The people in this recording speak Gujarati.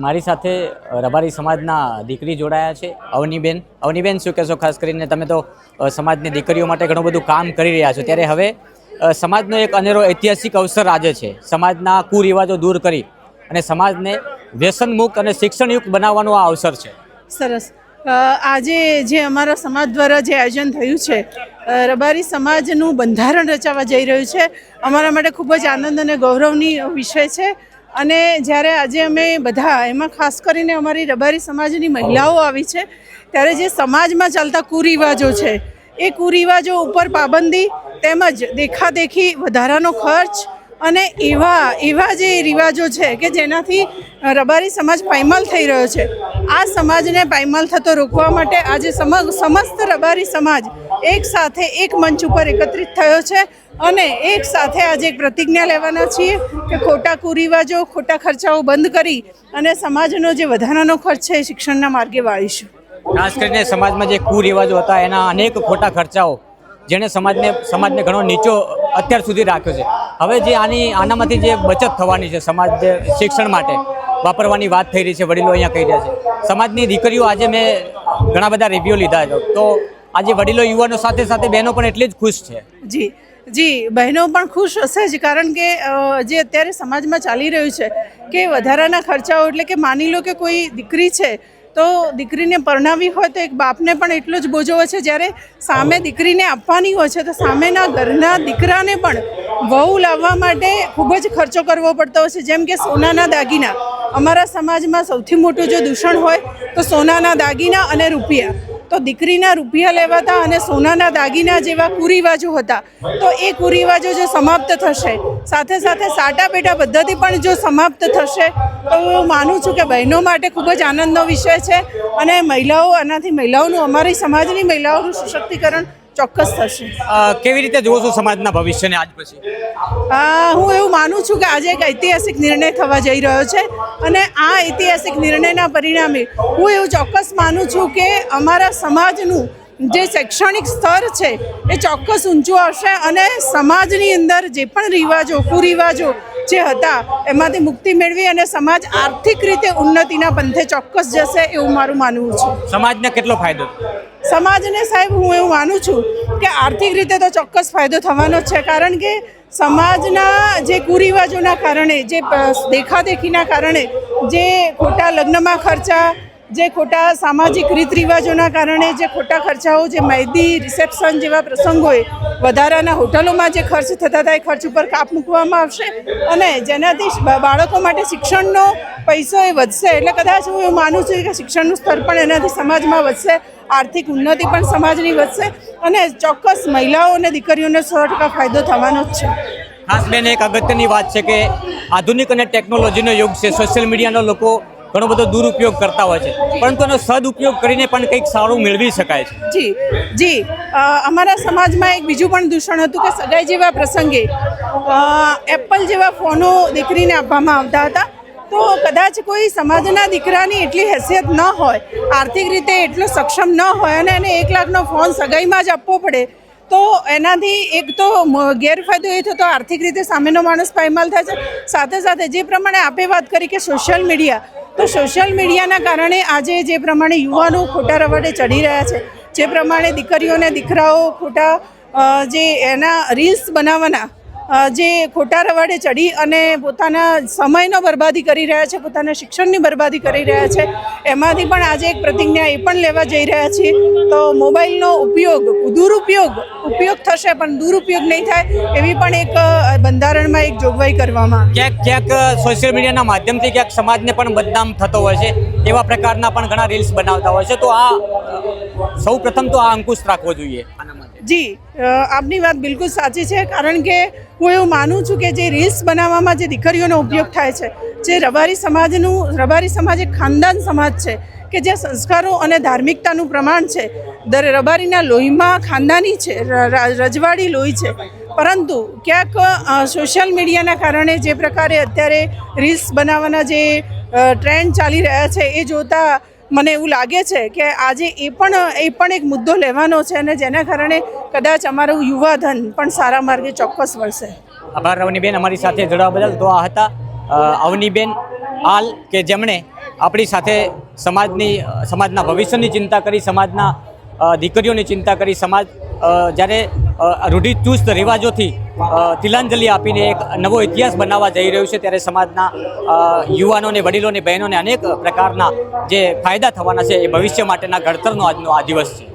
મારી સાથે રબારી સમાજના દીકરી જોડાયા છે અવનીબેન શું કહેશો? ખાસ કરીને તમે તો સમાજની દીકરીઓ માટે ઘણું બધું કામ કરી રહ્યા છો, ત્યારે હવે સમાજનો એક અનેરો ઐતિહાસિક અવસર આજે છે સમાજના કુરિવાજો દૂર કરી અને સમાજને વ્યસનમુક્ત અને શિક્ષણયુક્ત બનાવવાનો આ અવસર છે. સરસ. આજે જે અમારા સમાજ દ્વારા જે આયોજન થયું છે, રબારી સમાજનું બંધારણ રચાવા જઈ રહ્યું છે, અમારા માટે ખૂબ જ આનંદ અને ગૌરવની વિષય છે. અને જ્યારે આજે અમે બધા, એમાં ખાસ કરીને અમારી રબારી સમાજની મહિલાઓ આવી છે, ત્યારે જે સમાજમાં ચાલતા કુરિવાજો છે એ કુરિવાજો ઉપર પાબંદી તેમજ દેખાદેખી વધારાનો ખર્ચ અને એવા જે રિવાજો છે કે જેનાથી રબારી સમાજ પાયમાલ થઈ રહ્યો છે, આ સમાજને પાયમાલ થતો રોકવા માટે આજે સમસ્ત રબારી સમાજ એક સાથે એક મંચ ઉપર એકત્રિત થયો છે અને એક સાથે આજે એક પ્રતિજ્ઞા લેવાના છીએ કે ખોટા કુરિવાજો, ખોટા ખર્ચાઓ બંધ કરી અને સમાજનો જે વધારાનો ખર્ચ છે એ શિક્ષણના માર્ગે વાળીશું. ખાસ કરીને સમાજમાં જે કુરિવાજો હતા એના અનેક ખોટા ખર્ચાઓ જેણે સમાજને ઘણો નીચો અત્યાર સુધી રાખ્યો છે, હવે જે આનામાંથી જે બચત થવાની છે, સમાજ શિક્ષણ માટે વાપરવાની વાત થઈ રહી છે, વડીલો અહીંયા કહી રહ્યા છે. સમાજની દીકરીઓ આજે મેં ઘણા બધા રિવ્યુ લીધા છે, તો આજે વડીલો યુવાનો સાથે સાથે બહેનો પણ એટલી જ ખુશ છે. જી, બહેનો પણ ખુશ હશે જ, કારણ કે જે અત્યારે સમાજમાં ચાલી રહ્યું છે કે વધારાના ખર્ચાઓ, એટલે કે માની લો કે કોઈ દીકરી છે તો દીકરીને પરણાવી હોય તો એક બાપને પણ એટલો જ બોજો હોય છે, જ્યારે સામે દીકરીને આપવાની હોય છે તો સામેના ઘરના દીકરાને પણ વહુ લાવવા માટે ખૂબ જ ખર્ચો કરવો પડતો હોય છે. જેમ કે સોનાના દાગીના, અમારા સમાજમાં સૌથી મોટું જો દૂષણ હોય તો સોનાના દાગીના અને રૂપિયા. તો દીકરીના રૂપિયા લેવાતા અને સોનાના દાગીના જેવા કુરિવાજો હતા, તો એ કુરિવાજો જો સમાપ્ત થશે, સાથે સાથે સાટા પેટા પદ્ધતિ પણ જો સમાપ્ત થશે, તો હું માનું છું કે બહેનો માટે ખૂબ જ આનંદનો વિષય છે અને મહિલાઓનું, અમારી સમાજની મહિલાઓનું સશક્તિકરણ ચોક્કસ થશે. કેવી રીતે જુઓ છો સમાજના ભવિષ્યને આજ પછી? હું એવું માનું છું કે આજે એક ઐતિહાસિક નિર્ણય થવા જઈ રહ્યો છે અને આ ઐતિહાસિક નિર્ણયના પરિણામે હું એવું ચોક્કસ માનું છું કે અમારા સમાજનું જે શૈક્ષણિક સ્તર છે એ ચોક્કસ ઊંચું આવશે અને સમાજની અંદર જે પણ કુરિવાજો જે હતા એમાંથી મુક્તિ મેળવી અને સમાજ આર્થિક રીતે ઉન્નતિના પંથે ચોક્કસ જશે એવું મારું માનવું છે. સમાજને કેટલો ફાયદો? સમાજને સાહેબ હું એવું માનું છું કે આર્થિક રીતે તો ચોક્કસ ફાયદો થવાનો જ છે, કારણ કે સમાજના જે કુરિવાજોના કારણે, જે દેખાદેખીના કારણે, જે ખોટા લગ્નમાં ખર્ચા, જે ખોટા સામાજિક રીત રિવાજોના કારણે જે ખોટા ખર્ચાઓ, જે મહેંદી, રિસેપ્શન જેવા પ્રસંગોએ વધારાના હોટલોમાં જે ખર્ચ થતા હતા એ ખર્ચ ઉપર કાપ મૂકવામાં આવશે અને જેનાથી બાળકો માટે શિક્ષણનો પૈસો એ વધશે. એટલે કદાચ હું એવું માનું છું કે શિક્ષણનું સ્તર પણ એનાથી સમાજમાં વધશે, આર્થિક ઉન્નતિ પણ સમાજની વધશે અને ચોક્કસ મહિલાઓ અને દીકરીઓને 100% ફાયદો થવાનો જ છે. ખાસ બેન, એક અગત્યની વાત છે કે આધુનિક અને ટેકનોલોજીનો યુગ છે, સોશિયલ મીડિયાનો લોકો ઘણો બધો દુરુપયોગ કરતા હોય છે, પરંતુ એનો સદઉપયોગ કરીને પણ કંઈક સારું મેળવી શકાય છે. જી, અમારા સમાજમાં એક બીજું પણ દૂષણ હતું કે સગાઈ જેવા પ્રસંગે એપલ જેવા ફોનો દીકરીને આપવામાં આવતા હતા. તો કદાચ કોઈ સમાજના દીકરાની એટલી હેસિયત ન હોય, આર્થિક રીતે એટલો સક્ષમ ન હોય અને એને 1 લાખનો ફોન સગાઈમાં જ આપવો પડે, તો એનાથી એક તો ગેરફાયદો એ થતો આર્થિક રીતે સામેનો માણસ પાયમાલ થાય છે. સાથે સાથે જે પ્રમાણે આપે વાત કરી કે સોશિયલ મીડિયાના કારણે આજે જે પ્રમાણે યુવાનો ખોટા રવાડે ચડી રહ્યા છે, જે પ્રમાણે દીકરીઓ અને દીકરાઓ ખોટા જે એના રીલ્સ બનાવવાના જે ખોટા રવાડે ચડી અને પોતાના સમયનો બરબાદી કરી રહ્યા છે, પોતાના શિક્ષણની બરબાદી કરી રહ્યા છે, એમાંથી પણ આજે એક પ્રતિજ્ઞા એ પણ લેવા જઈ રહ્યા છીએ. તો મોબાઈલનો ઉપયોગ થશે પણ દુરુપયોગ નહીં થાય એવી પણ એક બંધારણમાં એક જોગવાઈ કરવામાં ક્યાંક સોશિયલ મીડિયાના માધ્યમથી ક્યાંક સમાજને પણ બદનામ થતો હોય છે, એવા પ્રકારના પણ ઘણા રીલ્સ બનાવતા હોય છે, તો આ સૌ પ્રથમ તો આ અંકુશ રાખવો જોઈએ. જી, આપની વાત બિલકુલ સાચી છે, કારણ કે હું એવું માનું છું કે જે રીલ્સ બનાવવામાં જે દીકરીઓનો ઉપયોગ થાય છે, જે રબારી સમાજ એક ખાનદાન સમાજ છે કે જે સંસ્કારો અને ધાર્મિકતાનું પ્રમાણ છે, રબારીના લોહીમાં ખાનદાની છે, રજવાડી લોહી છે, પરંતુ ક્યાંક સોશિયલ મીડિયાના કારણે જે પ્રકારે અત્યારે રીલ્સ બનાવવાના જે ટ્રેન્ડ ચાલી રહ્યા છે એ જોતાં મને એવું લાગે છે કે આજે એ પણ એક મુદ્દો લેવાનો છે અને જેના કારણે કદાચ અમારું યુવાધન પણ સારા માર્ગે ચોક્કસ વળશે. આભાર અવનીબેન, અમારી સાથે જોડાવા બદલ. તો આ હતા અવનીબેન હાલ કે જેમણે આપણી સાથે સમાજના ભવિષ્યની ચિંતા કરી, સમાજના દીકરીઓની ચિંતા કરી, સમાજ જ્યારે રૂઢિચુસ્ત રિવાજોથી તિલાંજલિ આપીને એક નવો ઇતિહાસ બનાવવા જઈ રહ્યું છે, ત્યારે સમાજના યુવાનોને, વડીલોને, બહેનોને અનેક પ્રકારના જે ફાયદા થવાના છે એ ભવિષ્ય માટેના ઘડતરનો આજનો આ દિવસ છે.